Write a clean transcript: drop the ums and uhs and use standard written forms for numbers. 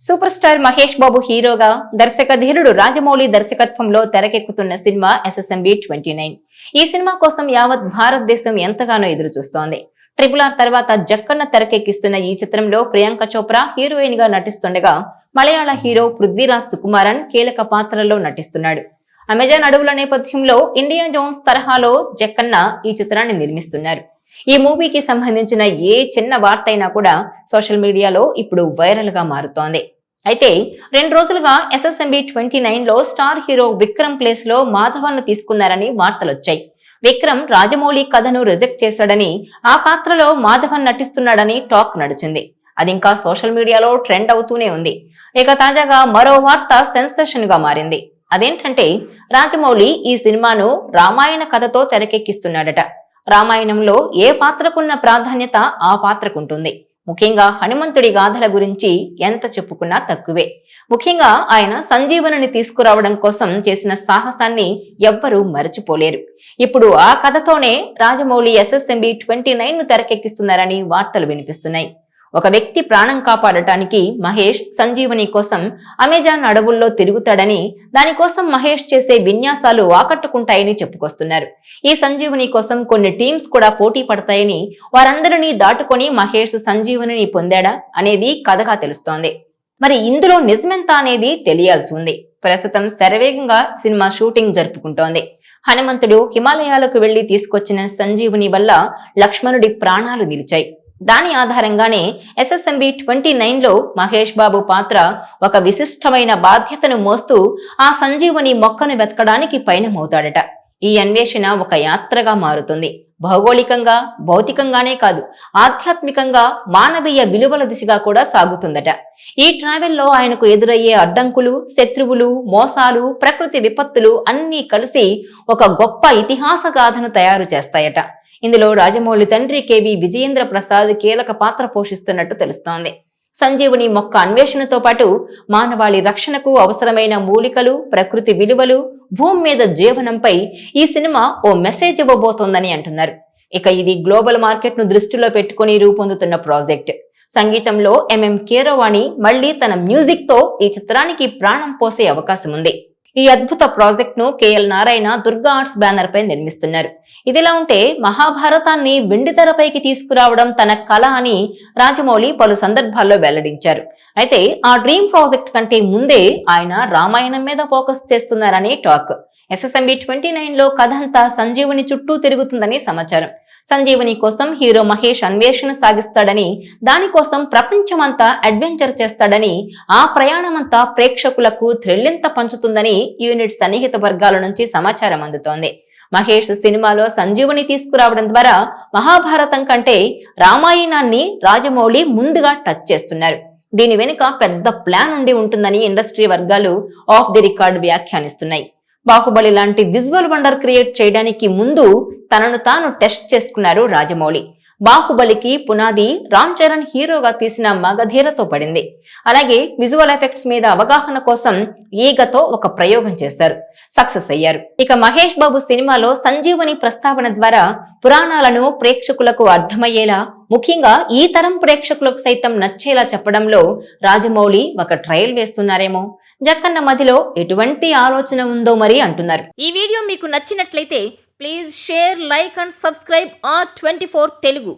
Super star Mahesh Babu హీరోగా దర్శక ధీరుడు రాజమౌళి దర్శకత్వంలో తెరకెక్కుతున్న సినిమా SSMB 29. ఈ సినిమా కోసం యావత్ భారతదేశం ఎంతగానో ఎదురు చూస్తోంది. RRR తర్వాత జక్కన్న తెరకెక్కిస్తున్న ఈ చిత్రంలో ప్రియాంక చోప్రా హీరోయిన్ గా నటిస్తుండగా మలయాళ హీరో పృథ్వీరాజ్ సుకుమారన్ కీలక పాత్రలో నటిస్తున్నాడు. అమెజాన్ అడవుల నేపథ్యంలో ఇండియా జోన్స్ తరహాలో జక్కన్న ఈ చిత్రాన్ని నిర్మిస్తున్నారు. ఈ మూవీకి సంబంధించిన ఏ చిన్న వార్త అయినా కూడా సోషల్ మీడియాలో ఇప్పుడు వైరల్ గా మారుతోంది. అయితే 2 రోజులుగా SSMB 29 లో స్టార్ హీరో విక్రమ్ ప్లేస్ లో మాధవన్ ను తీసుకున్నారని వార్తలొచ్చాయి. విక్రమ్ రాజమౌళి కథను రిజెక్ట్ చేశాడని, ఆ పాత్రలో మాధవన్ నటిస్తున్నాడని టాక్ నడిచింది. అది ఇంకా సోషల్ మీడియాలో ట్రెండ్ అవుతూనే ఉంది. ఇక తాజాగా మరో వార్త సెన్సేషన్ గా మారింది. అదేంటంటే రాజమౌళి ఈ సినిమాను రామాయణ కథతో తెరకెక్కిస్తున్నాడట. రామాయణంలో ఏ పాత్రకున్న ప్రాధాన్యత ఆ పాత్రకుంటుంది. ముఖ్యంగా హనుమంతుడి గాథల గురించి ఎంత చెప్పుకున్నా తక్కువే. ముఖ్యంగా ఆయన సంజీవనిని తీసుకురావడం కోసం చేసిన సాహసాన్ని ఎవ్వరూ మరచిపోలేరు. ఇప్పుడు ఆ కథతోనే రాజమౌళి SSMB 29 ను తెరకెక్కిస్తున్నారని వార్తలు వినిపిస్తున్నాయి. ఒక వ్యక్తి ప్రాణం కాపాడటానికి మహేష్ సంజీవని కోసం అమెజాన్ అడవుల్లో తిరుగుతాడని, దానికోసం మహేష్ చేసే విన్యాసాలు ఆకట్టుకుంటాయని చెప్పుకొస్తున్నారు. ఈ సంజీవని కోసం కొన్ని టీమ్స్ కూడా పోటీ పడతాయని, వారందరినీ దాటుకొని మహేష్ సంజీవనిని పొందాడా అనేది కథగా తెలుస్తోంది. మరి ఇందులో నిజమెంత అనేది తెలియాల్సి ఉంది. ప్రస్తుతం శరవేగంగా సినిమా షూటింగ్ జరుపుకుంటోంది. హనుమంతుడు హిమాలయాలకు వెళ్లి తీసుకొచ్చిన సంజీవని వల్ల లక్ష్మణుడి ప్రాణాలు నిలిచాయి. దాని ఆధారంగానే SSMB 29 లో మహేష్ బాబు పాత్ర ఒక విశిష్టమైన బాధ్యతను మోస్తూ ఆ సంజీవని మొక్కను వెతకడానికి పయనమవుతాడట. ఈ అన్వేషణ ఒక యాత్రగా మారుతుంది. భౌగోళికంగా, భౌతికంగానే కాదు, ఆధ్యాత్మికంగా, మానవీయ విలువల దిశగా కూడా సాగుతుందట. ఈ ట్రావెల్లో ఆయనకు ఎదురయ్యే అడ్డంకులు, శత్రువులు, మోసాలు, ప్రకృతి విపత్తులు అన్నీ కలిసి ఒక గొప్ప ఇతిహాస గాథను తయారు చేస్తాయట. ఇందులో రాజమౌళి తండ్రి KV విజయేంద్ర ప్రసాద్ కీలక పాత్ర పోషిస్తున్నట్టు తెలుస్తోంది. సంజీవని మొక్క అన్వేషణతో పాటు మానవాళి రక్షణకు అవసరమైన మూలికలు, ప్రకృతి విలువలు, భూమి మీద జీవనంపై ఈ సినిమా ఓ మెసేజ్ ఇవ్వబోతోందని అంటున్నారు. ఇక ఇది గ్లోబల్ మార్కెట్ ను దృష్టిలో పెట్టుకుని రూపొందుతున్న ప్రాజెక్ట్. సంగీతంలో MM కీరవాణి మళ్లీ తన మ్యూజిక్ తో ఈ చిత్రానికి ప్రాణం పోసే అవకాశం ఉంది. ఈ అద్భుత ప్రాజెక్ట్ ను KL Narayana Durga arts banner పై నిర్మిస్తున్నారు. ఇదిలా ఉంటే మహాభారతాన్ని వెండితెరపైకి తీసుకురావడం తన కళ అని రాజమౌళి పలు సందర్భాల్లో వెల్లడించారు. అయితే ఆ డ్రీమ్ ప్రాజెక్ట్ కంటే ముందే ఆయన రామాయణం మీద ఫోకస్ చేస్తున్నారని టాక్. SSMB 29 లో కథంతా సంజీవని చుట్టూ తిరుగుతుందని సమాచారం. సంజీవని కోసం హీరో మహేష్ అన్వేషణ సాగిస్తాడని, దానికోసం ప్రపంచమంతా అడ్వెంచర్ చేస్తాడని, ఆ ప్రయాణమంతా ప్రేక్షకులకు థ్రిల్లింత పంచుతుందని యూనిట్ సన్నిహిత వర్గాల నుంచి సమాచారం అందుతోంది. మహేష్ సినిమాలో సంజీవని తీసుకురావడం ద్వారా మహాభారతం కంటే రామాయణాన్ని రాజమౌళి ముందుగా టచ్ చేస్తున్నారు. దీని వెనుక పెద్ద ప్లాన్ ఉండి ఉంటుందని ఇండస్ట్రీ వర్గాలు ఆఫ్ ది రికార్డ్ వ్యాఖ్యానిస్తున్నాయి. బాహుబలి లాంటి విజువల్ వండర్ క్రియేట్ చేయడానికి ముందు తనను తాను టెస్ట్ చేసుకున్నారు రాజమౌళి. బాహుబలికి పునాది రామ్ చరణ్ హీరోగా తీసిన మగధీరతో పడింది. అలాగే విజువల్ ఎఫెక్ట్స్ మీద అవగాహన కోసం ఈగతో ఒక ప్రయోగం చేశారు, సక్సెస్ అయ్యారు. ఇక మహేష్ బాబు సినిమాలో సంజీవని ప్రస్తావన ద్వారా పురాణాలను ప్రేక్షకులకు అర్థమయ్యేలా, ముఖ్యంగా ఈ తరం ప్రేక్షకులకు సైతం నచ్చేలా చెప్పడంలో రాజమౌళి ఒక ట్రయల్ వేస్తున్నారేమో. జక్కన్న మధ్యలో ఎటువంటి ఆలోచన ఉందో మరి అంటున్నారు. ఈ వీడియో మీకు నచ్చినట్లయితే please share, like and subscribe R24 Telugu.